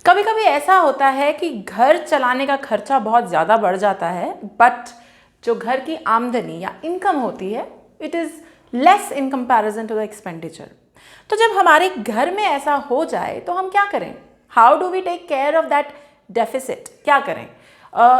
कभी कभी ऐसा होता है कि घर चलाने का खर्चा बहुत ज़्यादा बढ़ जाता है, बट जो घर की आमदनी या इनकम होती है it is less in comparison to the expenditure. तो जब हमारे घर में ऐसा हो जाए तो हम क्या करें? How do we take care of that deficit? क्या करें?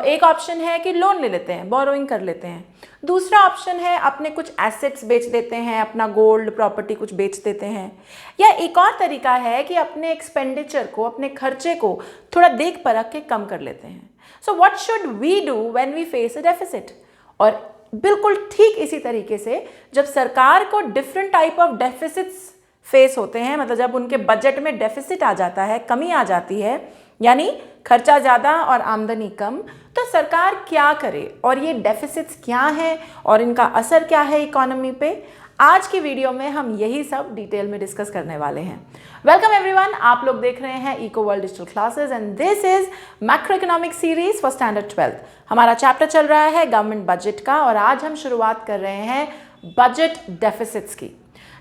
एक ऑप्शन है कि लोन ले लेते हैं, बोरोइंग कर लेते हैं। दूसरा ऑप्शन है अपने कुछ एसेट्स बेच देते हैं, अपना गोल्ड प्रॉपर्टी कुछ बेच देते हैं। या एक और तरीका है कि अपने एक्सपेंडिचर को, अपने खर्चे को थोड़ा देख परख के कम कर लेते हैं। So what should we do when we face a deficit? और बिल्कुल ठीक इसी तरीके से जब सरकार को different type of deficits face होते हैं, मतलब जब उनके बजट में डेफिसिट आ जाता है, कमी आ जाती है, यानी खर्चा ज़्यादा और आमदनी कम, तो सरकार क्या करे और ये डेफिसिट्स क्या हैं और इनका असर क्या है इकोनॉमी पे? आज की वीडियो में हम यही सब डिटेल में डिस्कस करने वाले हैं। वेलकम एवरीवन, आप लोग देख रहे हैं Eco World digital classes and this is macro economic series for standard 12th। हमारा चैप्टर चल रहा है गवर्नमेंट बजट का और आज हम शुरुआत कर रहे हैं बजट डेफिसिट्स की।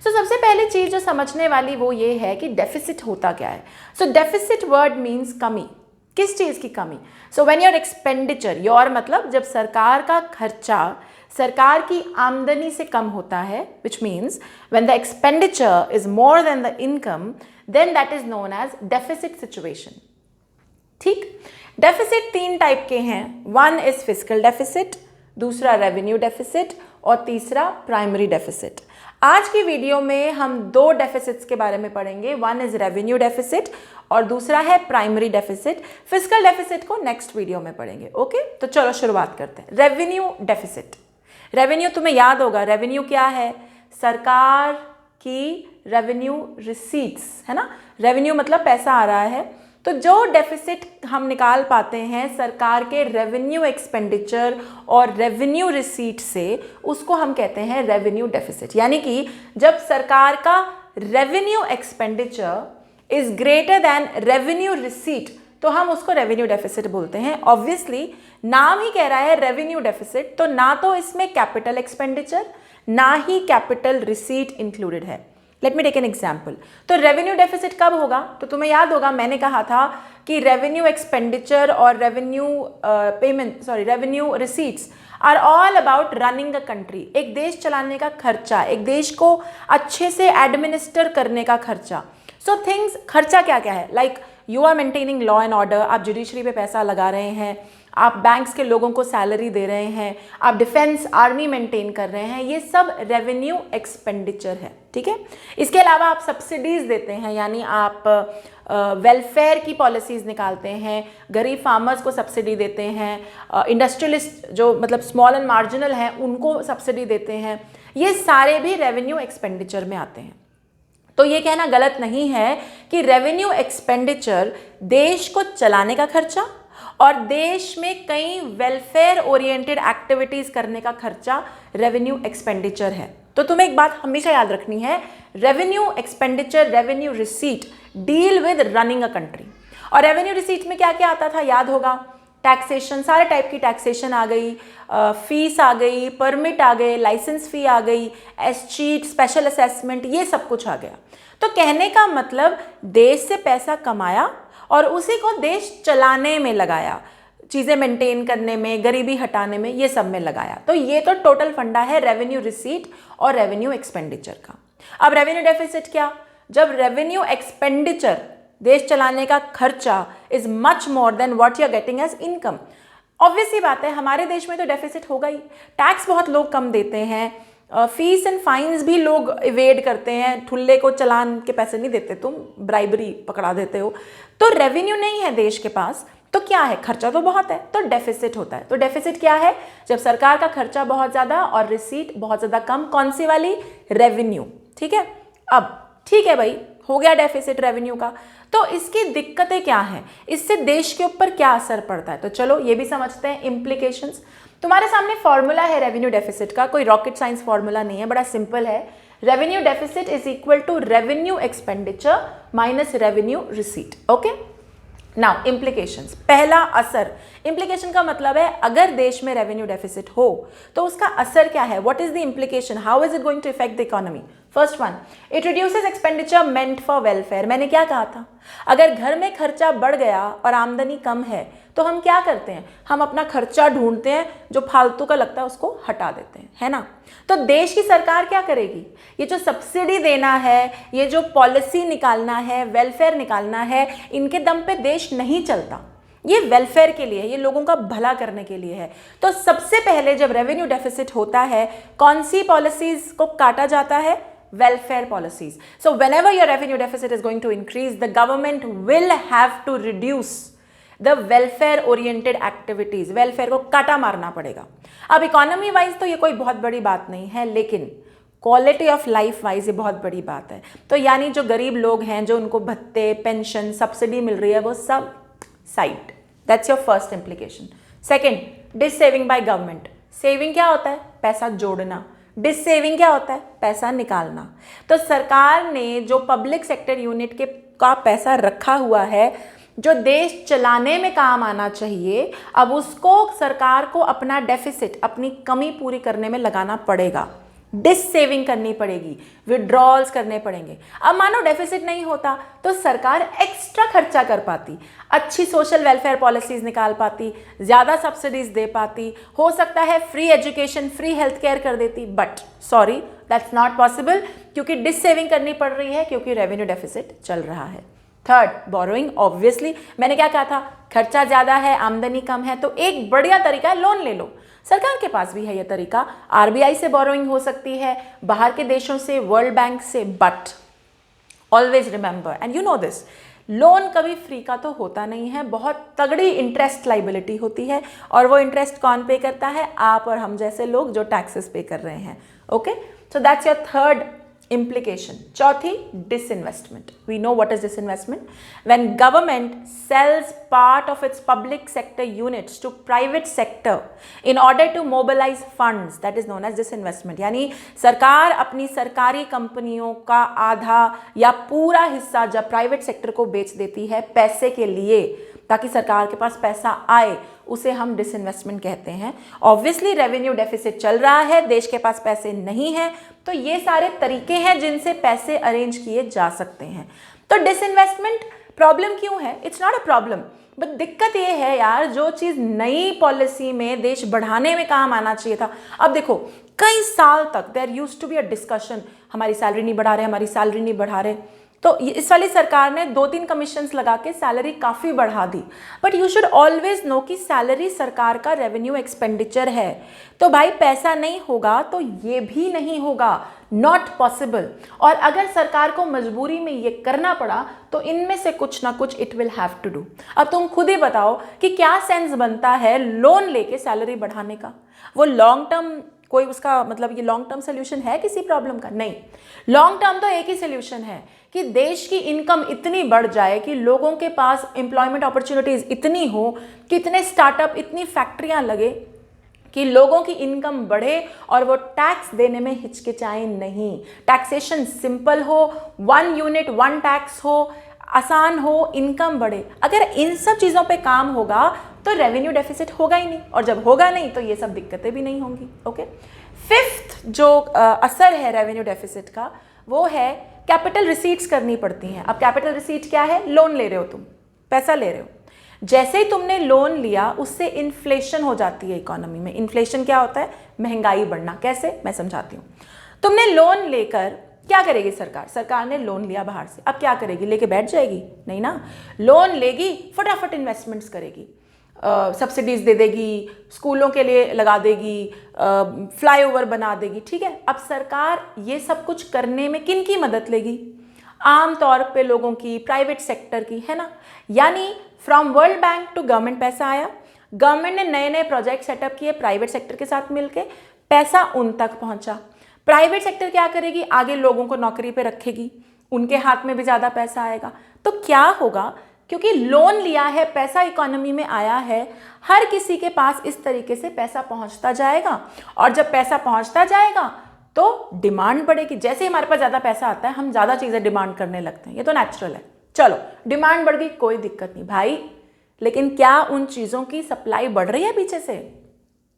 सबसे पहली चीज जो समझने वाली वो ये है कि डेफिसिट होता क्या है। डेफिसिट वर्ड मीन्स कमी। किस चीज की कमी? व्हेन योर एक्सपेंडिचर, योर मतलब जब सरकार का खर्चा सरकार की आमदनी से कम होता है, which means when the expenditure is more than the income, then that is known as deficit situation. ठीक, डेफिसिट तीन टाइप के हैं। वन इज फिस्कल डेफिसिट, दूसरा रेवेन्यू डेफिसिट और तीसरा प्राइमरी डेफिसिट। आज की वीडियो में हम दो डेफिसिट्स के बारे में पढ़ेंगे। वन इज रेवेन्यू डेफिसिट और दूसरा है प्राइमरी डेफिसिट। फिस्कल डेफिसिट को नेक्स्ट वीडियो में पढ़ेंगे। ओके, तो चलो शुरुआत करते हैं। Revenue deficit. रेवेन्यू तुम्हें याद होगा, रेवेन्यू क्या है? सरकार की रेवेन्यू रिसीट्स, है ना। रेवेन्यू मतलब पैसा आ रहा है। तो जो डेफिसिट हम निकाल पाते हैं सरकार के रेवेन्यू एक्सपेंडिचर और रेवेन्यू रिसीट से, उसको हम कहते हैं रेवेन्यू डेफिसिट। यानी कि जब सरकार का revenue expenditure is greater than revenue receipt, तो हम उसको रेवेन्यू डेफिसिट बोलते हैं। ऑब्वियसली नाम ही कह रहा है रेवेन्यू डेफिसिट, तो ना तो इसमें कैपिटल एक्सपेंडिचर ना ही कैपिटल रिसीट इंक्लूडेड है। Let me take an example. तो रेवेन्यू डेफिसिट कब होगा? तो तुम्हें याद होगा मैंने कहा था कि रेवेन्यू एक्सपेंडिचर और revenue receipts are all about running the country. एक देश चलाने का खर्चा, एक देश को अच्छे से एडमिनिस्टर करने का खर्चा। थिंग्स, खर्चा क्या क्या है? Like you are maintaining law and order, आप जुडिशरी पे पैसा लगा रहे हैं, आप बैंक्स के लोगों को सैलरी दे रहे हैं, आप डिफेंस आर्मी मेंटेन कर रहे हैं, ये सब रेवेन्यू एक्सपेंडिचर है। ठीक है, इसके अलावा आप सब्सिडीज देते हैं, यानी आप वेलफेयर की पॉलिसीज निकालते हैं, गरीब फार्मर्स को सब्सिडी देते हैं, इंडस्ट्रियलिस्ट जो मतलब स्मॉल एंड मार्जिनल हैं उनको सब्सिडी देते हैं। ये सारे भी रेवेन्यू एक्सपेंडिचर में आते हैं। तो ये कहना गलत नहीं है कि रेवेन्यू एक्सपेंडिचर देश को चलाने का खर्चा और देश में कई वेलफेयर ओरिएंटेड एक्टिविटीज करने का खर्चा रेवेन्यू एक्सपेंडिचर है। तो तुम्हें एक बात हमेशा याद रखनी है, revenue expenditure, revenue receipt deal with running a country. और रेवेन्यू रिसीट में क्या क्या आता था याद होगा? टैक्सेशन, सारे टाइप की टैक्सेशन आ गई, फीस आ गई, परमिट आ गए, लाइसेंस फी आ गई, एसचीट, स्पेशल असेसमेंट, ये सब कुछ आ गया। तो कहने का मतलब देश से पैसा कमाया और उसी को देश चलाने में लगाया, चीज़ें मेंटेन करने में, गरीबी हटाने में, ये सब में लगाया। तो ये तो टोटल फंडा है रेवेन्यू रिसीट और रेवेन्यू एक्सपेंडिचर का। अब रेवेन्यू डेफिसिट क्या? जब रेवेन्यू एक्सपेंडिचर, देश चलाने का खर्चा is much more than what you are getting as income. Obvious सी बात है, हमारे देश में तो डेफिसिट होगा ही। टैक्स बहुत लोग कम देते हैं, फीस एंड फाइन्स भी लोग इवेड करते हैं, ठुल्ले को चलान के पैसे नहीं देते, तुम ब्राइबरी पकड़ा देते हो। तो रेवेन्यू नहीं है देश के पास, तो क्या है? खर्चा तो बहुत है, तो डेफिसिट होता है। तो डेफिसिट क्या है? जब सरकार का खर्चा बहुत ज़्यादा और रिसीट बहुत ज़्यादा कम। कौन सी वाली? रेवेन्यू। ठीक है, अब ठीक है भाई, हो गया डेफिसिट रेवेन्यू का। तो इसकी दिक्कतें क्या हैं? इससे देश के ऊपर क्या असर पड़ता है? तो चलो ये भी समझते हैं, इम्प्लीकेशंस। तुम्हारे सामने फॉर्मूला है रेवेन्यू डेफिसिट का, कोई रॉकेट साइंस फॉर्मूला नहीं है, बड़ा सिंपल है। Revenue deficit is equal to revenue expenditure minus revenue receipt. Okay, now implications. पहला असर, इम्प्लीकेशन का मतलब है अगर देश में रेवेन्यू डेफिसिट हो तो उसका असर क्या है? What is the implication? How is it going to effect the economy? First one, it reduces expenditure meant for welfare. मैंने क्या कहा था, अगर घर में खर्चा बढ़ गया और आमदनी कम है तो हम क्या करते हैं, हम अपना खर्चा ढूंढते हैं, जो फालतू का लगता है उसको हटा देते हैं, है ना। तो देश की सरकार क्या करेगी, ये जो सब्सिडी देना है, ये जो पॉलिसी निकालना है, वेलफेयर निकालना है, इनके दम पे देश नहीं चलता। ये वेलफेयर के लिए है, ये लोगों का भला करने के लिए है। तो सबसे पहले जब रेवेन्यू डेफिसिट होता है, कौन सी पॉलिसीज को काटा जाता है, welfare policies. So whenever your revenue deficit is going to increase, the government will have to reduce the welfare oriented activities. welfare को काटा मारना पड़ेगा। अब इकोनॉमी वाइज तो ये कोई बहुत बड़ी बात नहीं है, लेकिन क्वालिटी ऑफ लाइफ वाइज ये बहुत बड़ी बात है। तो यानी जो गरीब लोग हैं, जो उनको भत्ते, पेंशन, सब्सिडी मिल रही है, वो सब side. That's your first implication. Second, dissaving by government. Saving क्या होता है, पैसा जोड़ना। डिस सेविंग क्या होता है, पैसा निकालना। तो सरकार ने जो पब्लिक सेक्टर यूनिट के का पैसा रखा हुआ है, जो देश चलाने में काम आना चाहिए, अब उसको सरकार को अपना डेफिसिट, अपनी कमी पूरी करने में लगाना पड़ेगा। डिस सेविंग करनी पड़ेगी, विड्रॉल्स करने पड़ेंगे। अब मानो डेफिसिट नहीं होता तो सरकार एक्स्ट्रा खर्चा कर पाती, अच्छी सोशल वेलफेयर पॉलिसीज निकाल पाती, ज़्यादा सब्सिडीज दे पाती, हो सकता है free education, free health care कर देती। But sorry, that's not possible, क्योंकि डिस सेविंग करनी पड़ रही है, क्योंकि रेवेन्यू डेफिसिट चल रहा है। Third, borrowing. ऑब्वियसली मैंने क्या कहा था, खर्चा ज़्यादा है, आमदनी कम है, तो एक बढ़िया तरीका है लोन ले लो। सरकार के पास भी है ये तरीका, आरबीआई से बोरोइंग हो सकती है, बाहर के देशों से, वर्ल्ड बैंक से। But always remember, and you know this, loan कभी फ्री का तो होता नहीं है, बहुत तगड़ी इंटरेस्ट लाइबिलिटी होती है, और वो इंटरेस्ट कौन पे करता है, आप और हम जैसे लोग जो टैक्सेस पे कर रहे हैं। Okay, so that's your third implication. चौथी, disinvestment. We know what is disinvestment. When government sells part of its public sector units to private sector in order to mobilize funds, that is known as disinvestment. यानी सरकार अपनी सरकारी कंपनियों का आधा या पूरा हिस्सा जब प्राइवेट सेक्टर को बेच देती है पैसे के लिए, ताकि सरकार के पास पैसा आए, उसे हम डिसइन्वेस्टमेंट कहते हैं। ऑब्वियसली रेवेन्यू डेफिसिट चल रहा है, देश के पास पैसे नहीं है, तो ये सारे तरीके हैं जिनसे पैसे अरेंज किए जा सकते हैं। तो डिसइन्वेस्टमेंट प्रॉब्लम क्यों है, it's not a problem, but दिक्कत ये है यार, जो चीज़ नई पॉलिसी में देश बढ़ाने में काम आना चाहिए था। अब देखो, कई साल तक there used to be a discussion, हमारी सैलरी नहीं बढ़ा रहे, हमारी सैलरी नहीं बढ़ा रहे, तो इस वाली सरकार ने 2-3 कमीशंस लगा के सैलरी काफ़ी बढ़ा दी। But you should always know कि सैलरी सरकार का रेवेन्यू एक्सपेंडिचर है, तो भाई पैसा नहीं होगा तो ये भी नहीं होगा, नॉट पॉसिबल। और अगर सरकार को मजबूरी में ये करना पड़ा तो इनमें से कुछ ना कुछ it will have to do. अब तुम खुद ही बताओ कि क्या सेंस बनता है लोन लेके सैलरी बढ़ाने का, वो लॉन्ग टर्म कोई उसका मतलब ये लॉन्ग टर्म सोल्यूशन है किसी प्रॉब्लम का? नहीं। लॉन्ग टर्म तो एक ही सोल्यूशन है कि देश की इनकम इतनी बढ़ जाए कि लोगों के पास एम्प्लॉयमेंट अपॉर्चुनिटीज़ इतनी हो, कि इतने स्टार्टअप, इतनी फैक्ट्रियां लगे कि लोगों की इनकम बढ़े और वो टैक्स देने में हिचकिचाएं नहीं। टैक्सेशन सिंपल हो, 1 यूनिट 1 टैक्स हो, आसान हो, इनकम बढ़े। अगर इन सब चीज़ों पे काम होगा तो रेवेन्यू डेफिसिट होगा ही नहीं, और जब होगा नहीं तो ये सब दिक्कतें भी नहीं होंगी। ओके, फिफ्थ जो असर है रेवेन्यू डेफिसिट का, वो है कैपिटल रिसीट्स करनी पड़ती हैं। अब कैपिटल रिसीट क्या है? लोन ले रहे हो, तुम पैसा ले रहे हो, जैसे ही तुमने लोन लिया उससे इन्फ्लेशन हो जाती है इकोनॉमी में। इन्फ्लेशन क्या होता है? महंगाई बढ़ना। कैसे? मैं समझाती हूँ। तुमने लोन लेकर क्या करेगी सरकार? सरकार ने लोन लिया बाहर से, अब क्या करेगी? लेके बैठ जाएगी? नहीं ना, लोन लेगी, फटाफट इन्वेस्टमेंट्स करेगी, सब्सिडीज दे देगी, स्कूलों के लिए लगा देगी, फ्लाईओवर बना देगी। ठीक है, अब सरकार ये सब कुछ करने में किन की मदद लेगी? आम तौर पे लोगों की, प्राइवेट सेक्टर की, है ना। यानी from World Bank to government पैसा आया, गवर्नमेंट ने नए नए प्रोजेक्ट सेटअप किए प्राइवेट सेक्टर के साथ मिलके, पैसा उन तक पहुंचा। प्राइवेट सेक्टर क्या करेगी? आगे लोगों को नौकरी पे रखेगी, उनके हाथ में भी ज़्यादा पैसा आएगा। तो क्या होगा? क्योंकि लोन लिया है, पैसा इकोनॉमी में आया है, हर किसी के पास इस तरीके से पैसा पहुंचता जाएगा, और जब पैसा पहुंचता जाएगा तो डिमांड बढ़ेगी। जैसे ही हमारे पास ज़्यादा पैसा आता है हम ज़्यादा चीज़ें डिमांड करने लगते हैं, ये तो नेचुरल है। चलो, डिमांड बढ़ गई, कोई दिक्कत नहीं भाई, लेकिन क्या उन चीज़ों की सप्लाई बढ़ रही है पीछे से?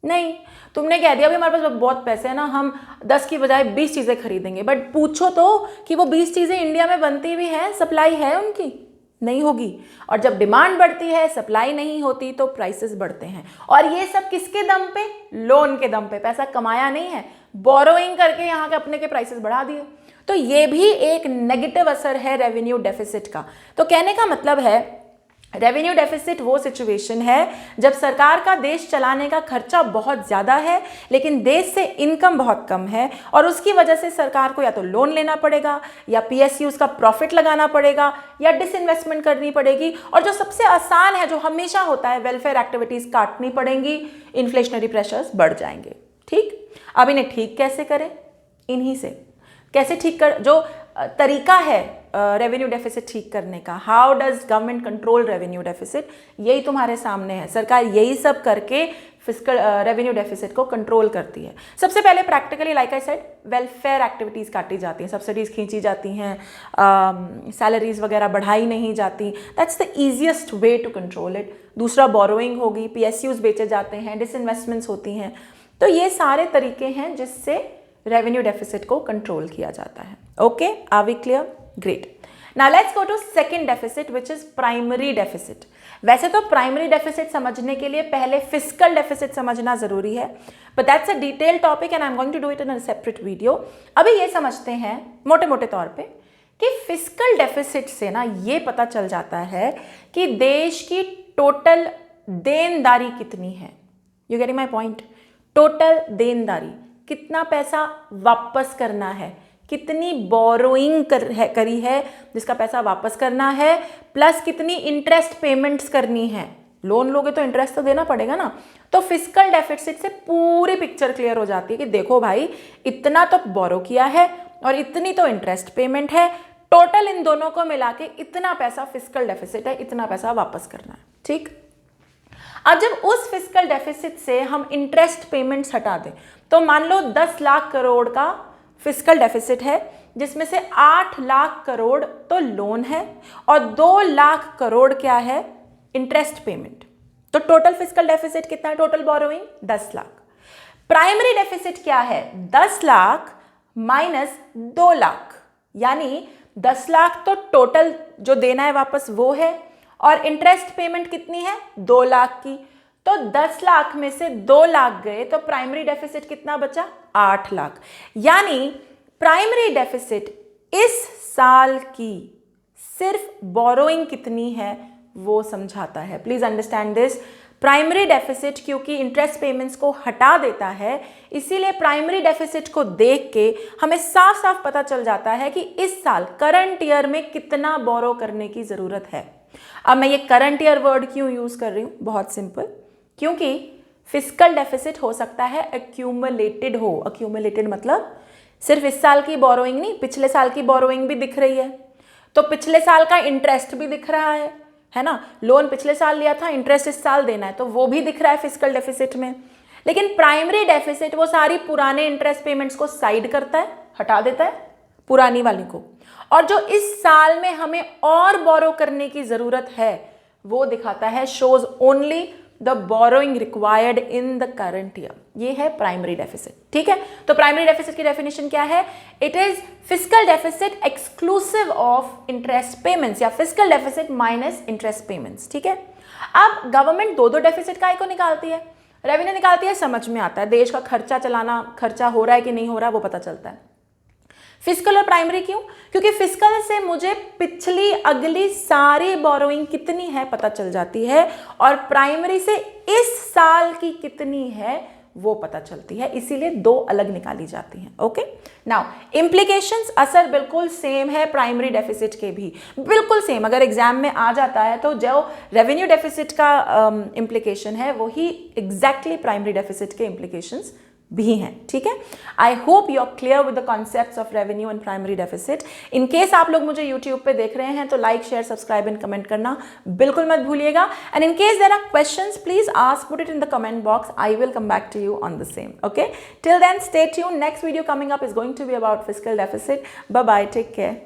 नहीं, तुमने कह दिया भाई हमारे पास बहुत पैसे हैं ना, हम 10 की बजाय 20 चीज़ें खरीदेंगे, बट पूछो तो कि वो 20 चीज़ें इंडिया में बनती भी हैं, सप्लाई है उनकी? नहीं होगी। और जब डिमांड बढ़ती है, सप्लाई नहीं होती, तो प्राइसेस बढ़ते हैं। और ये सब किसके दम पे? लोन के दम पे। पैसा कमाया नहीं है, बोरोइंग करके यहाँ के अपने के प्राइसेस बढ़ा दिए। तो ये भी एक नेगेटिव असर है रेवेन्यू डेफिसिट का। तो कहने का मतलब है रेवेन्यू डेफिसिट वो सिचुएशन है जब सरकार का देश चलाने का खर्चा बहुत ज़्यादा है लेकिन देश से इनकम बहुत कम है, और उसकी वजह से सरकार को या तो लोन लेना पड़ेगा या पीएसयूज का प्रॉफिट लगाना पड़ेगा या डिसइन्वेस्टमेंट करनी पड़ेगी, और जो सबसे आसान है, जो हमेशा होता है, वेलफेयर एक्टिविटीज़ काटनी पड़ेंगी, इन्फ्लेशनरी प्रेशर्स बढ़ जाएंगे। ठीक, अब इन्हें ठीक कैसे करें? इन्हीं से कैसे ठीक कर, जो तरीका है रेवेन्यू डेफिसिट ठीक करने का, how does government control revenue deficit, यही तुम्हारे सामने है। सरकार यही सब करके फिस्कल रेवेन्यू डेफिसिट को कंट्रोल करती है। सबसे पहले practically, like I said, welfare activities काटी जाती हैं, सब्सिडीज़ खींची जाती हैं, सैलरीज वगैरह बढ़ाई नहीं जाती। That's the easiest way to control it. दूसरा, बोरोइंग होगी, पीएसयूज बेचे जाते हैं, डिसइन्वेस्टमेंट्स होती हैं। तो ये सारे तरीके हैं जिससे रेवेन्यू डेफिसिट को कंट्रोल किया जाता है। Okay, are we clear? Great. Now let's go to second deficit which is primary deficit. वैसे तो प्राइमरी डेफिसिट समझने के लिए पहले फिस्कल डेफिसिट समझना जरूरी है, but that's a detail topic and I am going to do it in a separate video. अभी ये समझते हैं मोटे मोटे तौर पे कि फिस्कल डेफिसिट से ना ये पता चल जाता है कि देश की टोटल देनदारी कितनी है। You getting my point? Total देनदारी, कितना पैसा वापस करना है, कितनी बोरोइंग करी है जिसका पैसा वापस करना है, प्लस कितनी इंटरेस्ट पेमेंट्स करनी है। लोन लोगे तो इंटरेस्ट तो देना पड़ेगा ना। तो फिस्कल डेफिसिट से पूरी पिक्चर क्लियर हो जाती है कि देखो भाई, इतना तो बोरो किया है और इतनी तो इंटरेस्ट पेमेंट है, टोटल इन दोनों को मिला के इतना पैसा फिस्कल डेफिसिट है, इतना पैसा वापस करना है। ठीक, अब जब उस फिस्कल डेफिसिट से हम इंटरेस्ट पेमेंट्स हटा दें, तो मान लो 10 लाख करोड़ का फिस्कल डेफिसिट है, जिसमें से 8 लाख करोड़ तो लोन है और 2 लाख करोड़ क्या है? Interest payment. तो टोटल फिस्कल डेफिसिट कितना है? Total borrowing 10 lakh. Primary deficit क्या है? 10 लाख माइनस 2 लाख, यानी 10 लाख तो टोटल जो देना है वापस वो है, और इंटरेस्ट पेमेंट कितनी है? 2 लाख की। तो 10 लाख में से 2 लाख गए तो प्राइमरी डेफिसिट कितना बचा? 8 लाख। यानी प्राइमरी डेफिसिट इस साल की सिर्फ बोरोइंग कितनी है वो समझाता है। Please understand this. Primary deficit क्योंकि इंटरेस्ट पेमेंट्स को हटा देता है, इसीलिए प्राइमरी डेफिसिट को देख के हमें साफ साफ पता चल जाता है कि इस साल करंट ईयर में कितना बोरो करने की जरूरत है। अब मैं ये करंट ईयर वर्ड क्यों यूज कर रही हूं? बहुत सिंपल, क्योंकि फिस्कल डेफिसिट हो सकता है एक्यूमुलेटेड हो। एक्यूमुलेटेड मतलब सिर्फ इस साल की बोरोइंग नहीं, पिछले साल की बोरोइंग भी दिख रही है, तो पिछले साल का इंटरेस्ट भी दिख रहा है ना। लोन पिछले साल लिया था, इंटरेस्ट इस साल देना है, तो वो भी दिख रहा है फिस्कल डेफिसिट में। लेकिन प्राइमरी डेफिसिट वो सारी पुराने इंटरेस्ट पेमेंट्स को साइड करता है, हटा देता है पुरानी वाली को, और जो इस साल में हमें और बोरो करने की जरूरत है वो दिखाता है, shows only the borrowing required in the current year. ये है प्राइमरी डेफिसिट। ठीक है, तो प्राइमरी डेफिसिट की डेफिनेशन क्या है? It is fiscal deficit exclusive of interest payments, या fiscal deficit minus interest payments. ठीक है, अब गवर्नमेंट दो डेफिसिट का को निकालती है, रेवेन्यू निकालती है, समझ में आता है देश का खर्चा चलाना, खर्चा हो रहा है कि नहीं हो रहा है वो पता चलता है। फिस्कल और प्राइमरी क्यों? क्योंकि फिस्कल से मुझे पिछली अगली सारी बोरोइंग कितनी है पता चल जाती है, और प्राइमरी से इस साल की कितनी है वो पता चलती है, इसीलिए दो अलग निकाली जाती हैं। ओके, नाउ इम्प्लीकेशंस, असर बिल्कुल सेम है प्राइमरी डेफिसिट के भी, बिल्कुल सेम। अगर एग्जाम में आ जाता है तो जो रेवेन्यू डेफिसिट का इम्प्लीकेशन है वही एग्जैक्टली प्राइमरी डेफिसिट के इम्प्लीकेशंस भी हैं। ठीक है, I hope you are clear with the concepts of revenue and primary deficit. In case आप लोग मुझे यूट्यूब पे देख रहे हैं तो like, share, subscribe and comment करना बिल्कुल मत भूलिएगा। And in case there are questions, please ask, put it in the comment box, I will come back to you on the same. Okay, till then stay tuned, next video coming up is going to be about fiscal deficit. Bye bye, take care.